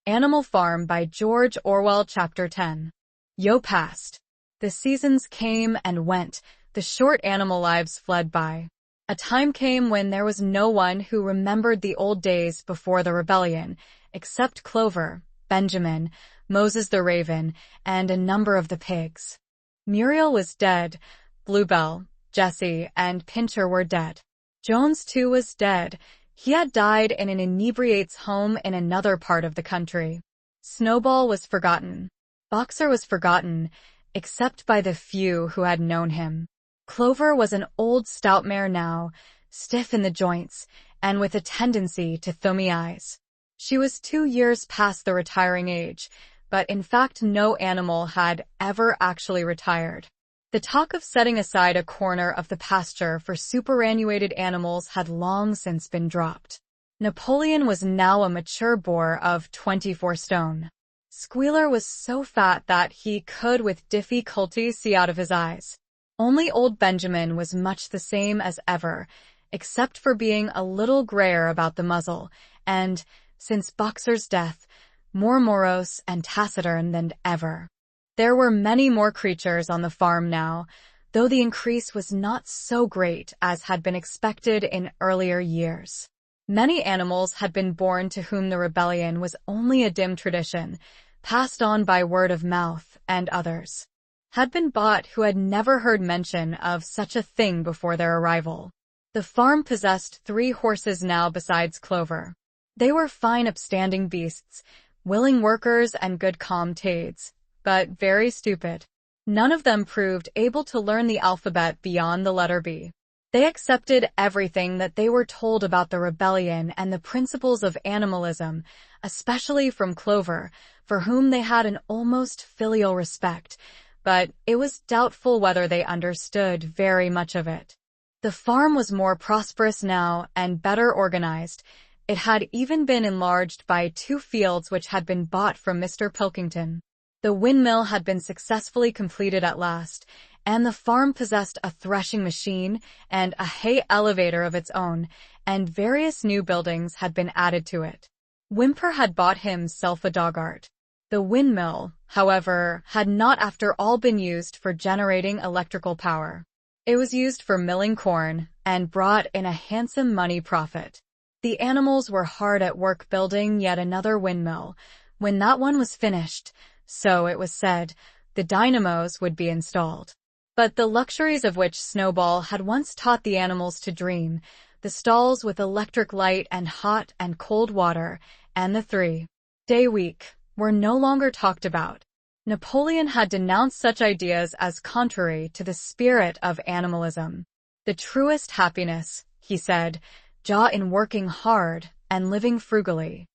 Animal Farm by George Orwell. Chapter 10. Yo past. The seasons came and went, the short animal lives fled by. A time came when there was no one who remembered the old days before the rebellion, except Clover, Benjamin, Moses the raven, and a number of the pigs. Muriel was dead, Bluebell, Jessie, and Pincher were dead. Jones too was dead. He had died in an inebriate's home in another part of the country. Snowball was forgotten. Boxer was forgotten, except by the few who had known him. Clover was an old stout mare now, stiff in the joints, and with a tendency to thumbie eyes. She was 2 years past the retiring age, but in fact no animal had ever actually retired. The talk of setting aside a corner of the pasture for superannuated animals had long since been dropped. Napoleon was now a mature boar of 24 stone. Squealer was so fat that he could with difficulty see out of his eyes. Only old Benjamin was much the same as ever, except for being a little grayer about the muzzle, and, since Boxer's death, more morose and taciturn than ever. There were many more creatures on the farm now, though the increase was not so great as had been expected in earlier years. Many animals had been born to whom the rebellion was only a dim tradition, passed on by word of mouth, and others had been bought who had never heard mention of such a thing before their arrival. The farm possessed 3 horses now besides Clover. They were fine upstanding beasts, willing workers and good comrades, but very stupid. None of them proved able to learn the alphabet beyond the letter B. They accepted everything that they were told about the rebellion and the principles of animalism, especially from Clover, for whom they had an almost filial respect, but it was doubtful whether they understood very much of it. The farm was more prosperous now and better organized. It had even been enlarged by 2 fields which had been bought from Mr. Pilkington. The windmill had been successfully completed at last, and the farm possessed a threshing machine and a hay elevator of its own, and various new buildings had been added to it. Whymper had bought himself a dogcart. The windmill, however, had not after all been used for generating electrical power. It was used for milling corn, and brought in a handsome money profit. The animals were hard at work building yet another windmill. When that one was finished, so it was said, the dynamos would be installed. But the luxuries of which Snowball had once taught the animals to dream, the stalls with electric light and hot and cold water, and the 3-day week, were no longer talked about. Napoleon had denounced such ideas as contrary to the spirit of animalism. The truest happiness, he said, jaw in working hard and living frugally.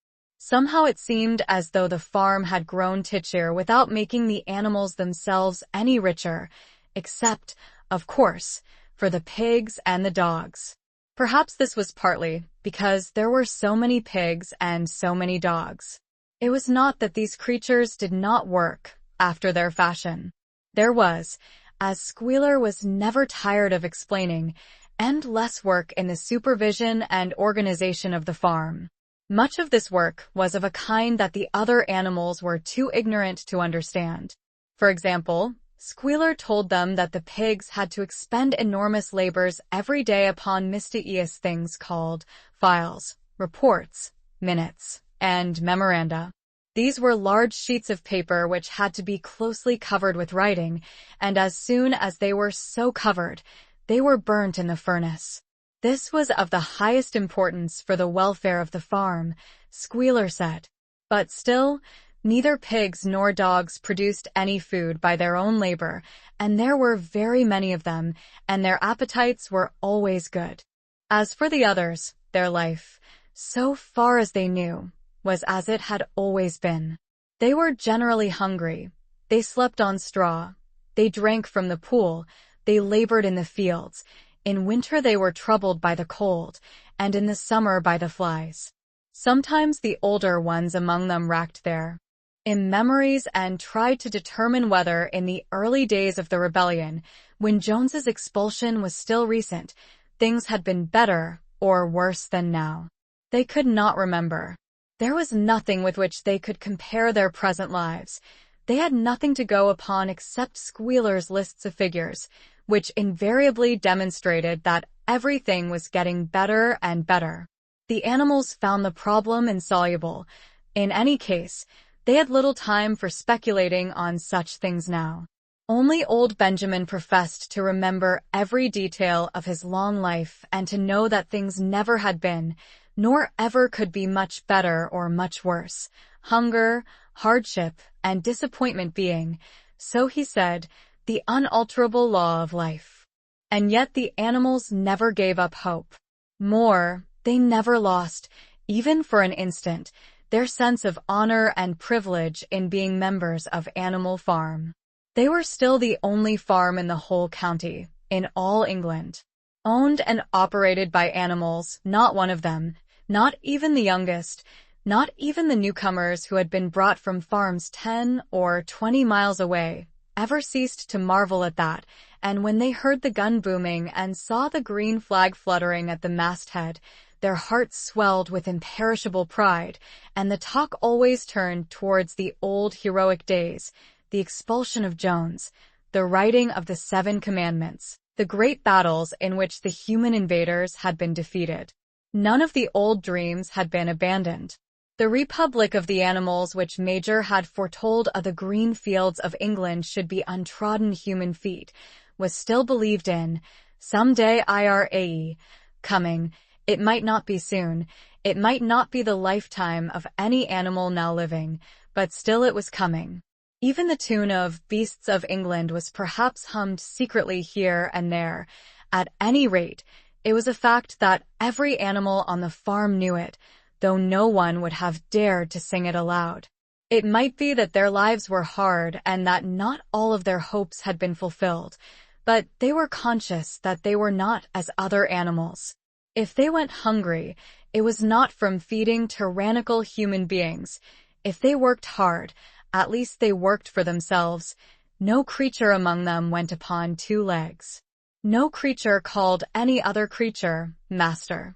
Somehow it seemed as though the farm had grown richer without making the animals themselves any richer, except, of course, for the pigs and the dogs. Perhaps this was partly because there were so many pigs and so many dogs. It was not that these creatures did not work after their fashion. There was, as Squealer was never tired of explaining, endless work in the supervision and organization of the farm. Much of this work was of a kind that the other animals were too ignorant to understand. For example, Squealer told them that the pigs had to expend enormous labors every day upon mysterious things called files, reports, minutes, and memoranda. These were large sheets of paper which had to be closely covered with writing, and as soon as they were so covered, they were burnt in the furnace. This was of the highest importance for the welfare of the farm, Squealer said. But still, neither pigs nor dogs produced any food by their own labor, and there were very many of them, and their appetites were always good. As for the others, their life, so far as they knew, was as it had always been. They were generally hungry. They slept on straw. They drank from the pool. They labored in the fields. In winter they were troubled by the cold, and in the summer by the flies. Sometimes the older ones among them racked their memories and tried to determine whether in the early days of the rebellion, when Jones's expulsion was still recent, things had been better or worse than now. They could not remember. There was nothing with which they could compare their present lives. They had nothing to go upon except Squealer's lists of figures, which invariably demonstrated that everything was getting better and better. The animals found the problem insoluble. In any case, they had little time for speculating on such things now. Only old Benjamin professed to remember every detail of his long life and to know that things never had been, nor ever could be much better or much worse, hunger, hardship, and disappointment being, so he said, the unalterable law of life. And yet the animals never gave up hope. More, they never lost, even for an instant, their sense of honor and privilege in being members of Animal Farm. They were still the only farm in the whole county, in all England. Owned and operated by animals, not one of them, not even the youngest, not even the newcomers who had been brought from farms 10 or 20 miles away, ever ceased to marvel at that, and when they heard the gun booming and saw the green flag fluttering at the masthead, their hearts swelled with imperishable pride, and the talk always turned towards the old heroic days, the expulsion of Jones, the writing of the 7 Commandments, the great battles in which the human invaders had been defeated. None of the old dreams had been abandoned. The Republic of the Animals which Major had foretold of the green fields of England should be untrodden human feet, was still believed in. Some day IRAE, coming, it might not be soon, it might not be the lifetime of any animal now living, but still it was coming. Even the tune of Beasts of England was perhaps hummed secretly here and there. At any rate, it was a fact that every animal on the farm knew it, though no one would have dared to sing it aloud. It might be that their lives were hard and that not all of their hopes had been fulfilled, but they were conscious that they were not as other animals. If they went hungry, it was not from feeding tyrannical human beings. If they worked hard, at least they worked for themselves. No creature among them went upon 2 legs. No creature called any other creature master.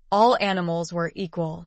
All animals were equal.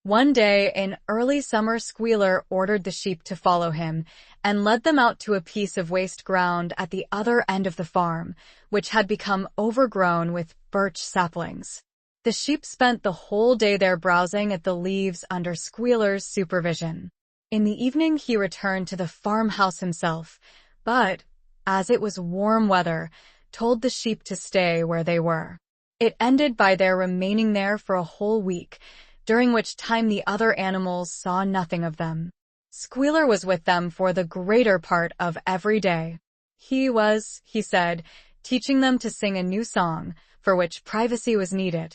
One day in early summer, Squealer ordered the sheep to follow him and led them out to a piece of waste ground at the other end of the farm, which had become overgrown with birch saplings. The sheep spent the whole day there browsing at the leaves under Squealer's supervision. In the evening he returned to the farmhouse himself, but, as it was warm weather, told the sheep to stay where they were. It ended by their remaining there for a whole week, during which time the other animals saw nothing of them. Squealer was with them for the greater part of every day. He was, he said, teaching them to sing a new song, for which privacy was needed.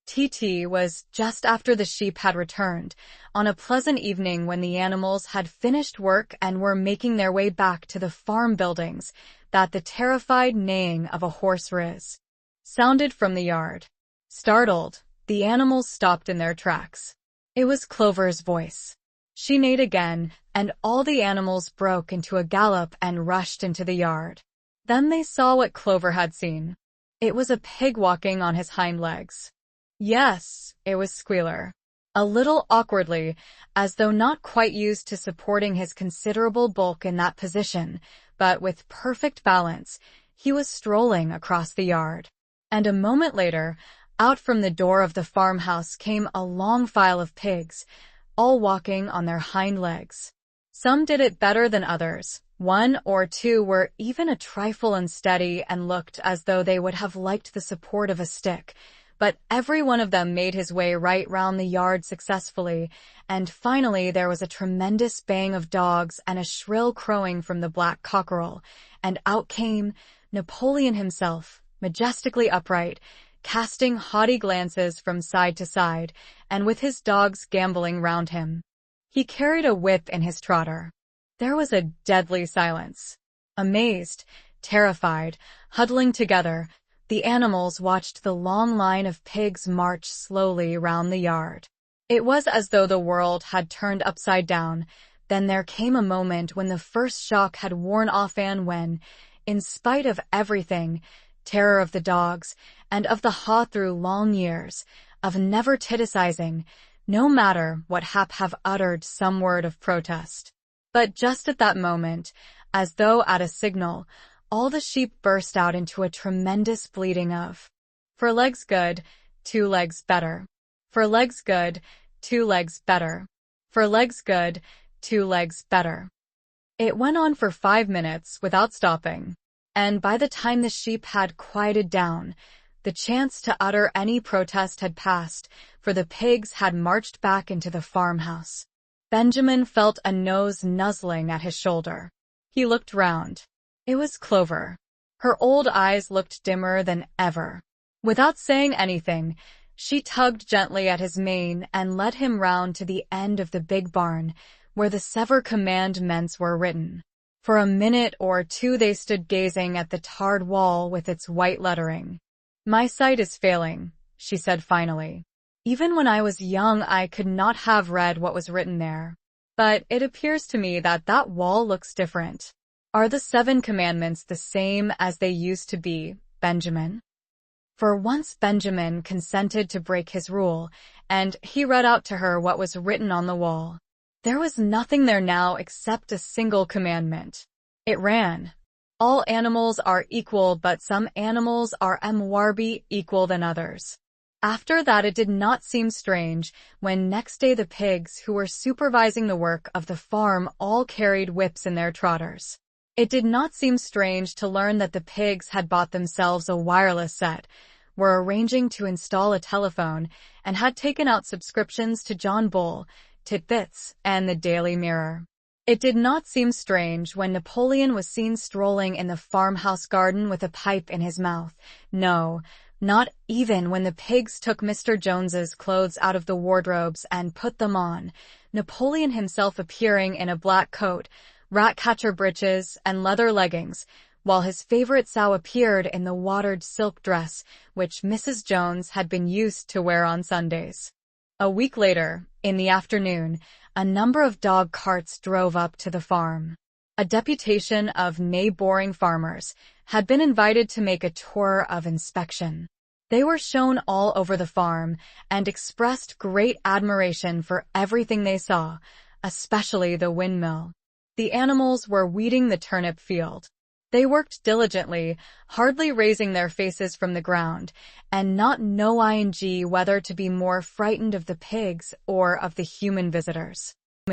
TT was just after the sheep had returned, on a pleasant evening when the animals had finished work and were making their way back to the farm buildings, that the terrified neighing of a horse riz sounded from the yard. Startled, the animals stopped in their tracks. It was Clover's voice. She neighed again, and all the animals broke into a gallop and rushed into the yard. Then they saw what Clover had seen. It was a pig walking on his hind legs. Yes, it was Squealer. A little awkwardly, as though not quite used to supporting his considerable bulk in that position, but with perfect balance, he was strolling across the yard. And a moment later, out from the door of the farmhouse came a long file of pigs, all walking on their hind legs. Some did it better than others. 1 or 2 were even a trifle unsteady and looked as though they would have liked the support of a stick, but every one of them made his way right round the yard successfully, and finally there was a tremendous baying of dogs and a shrill crowing from the black cockerel, and out came Napoleon himself, majestically upright, casting haughty glances from side to side, and with his dogs gambolling round him. He carried a whip in his trotter. There was a deadly silence. Amazed, terrified, huddling together, the animals watched the long line of pigs march slowly round the yard. It was as though the world had turned upside down. Then there came a moment when the first shock had worn off, and when, in spite of everything, terror of the dogs, and of the haw through long years, of never titicizing, no matter what Hap have uttered some word of protest. But just at that moment, as though at a signal, all the sheep burst out into a tremendous bleating of, "For legs good, 2 legs better. For legs good, 2 legs better. For legs good, 2 legs better." It went on for 5 minutes without stopping, and by the time the sheep had quieted down, the chance to utter any protest had passed, for the pigs had marched back into the farmhouse. Benjamin felt a nose nuzzling at his shoulder. He looked round. It was Clover. Her old eyes looked dimmer than ever. Without saying anything, she tugged gently at his mane and led him round to the end of the big barn, where the sever commandments were written. For a minute or two they stood gazing at the tarred wall with its white lettering. "My sight is failing," she said finally. "Even when I was young I could not have read what was written there. But it appears to me that that wall looks different. Are the 7 commandments the same as they used to be, Benjamin?" For once Benjamin consented to break his rule, and he read out to her what was written on the wall. There was nothing there now except a single commandment. It ran, "All animals are equal, but some animals are more equal than others." After that it did not seem strange when next day the pigs who were supervising the work of the farm all carried whips in their trotters. It did not seem strange to learn that the pigs had bought themselves a wireless set, were arranging to install a telephone, and had taken out subscriptions to John Bull, Titbits, and the Daily Mirror. It did not seem strange when Napoleon was seen strolling in the farmhouse garden with a pipe in his mouth. No, not even when the pigs took Mr. Jones's clothes out of the wardrobes and put them on, Napoleon himself appearing in a black coat, rat-catcher breeches, and leather leggings, while his favorite sow appeared in the watered silk dress which Mrs. Jones had been used to wear on Sundays. A week later, in the afternoon, a number of dog carts drove up to the farm. A deputation of neighboring farmers had been invited to make a tour of inspection. They were shown all over the farm and expressed great admiration for everything they saw, especially the windmill. The animals were weeding the turnip field. They worked diligently, hardly raising their faces from the ground, and not knowing whether to be more frightened of the pigs or of the human visitors.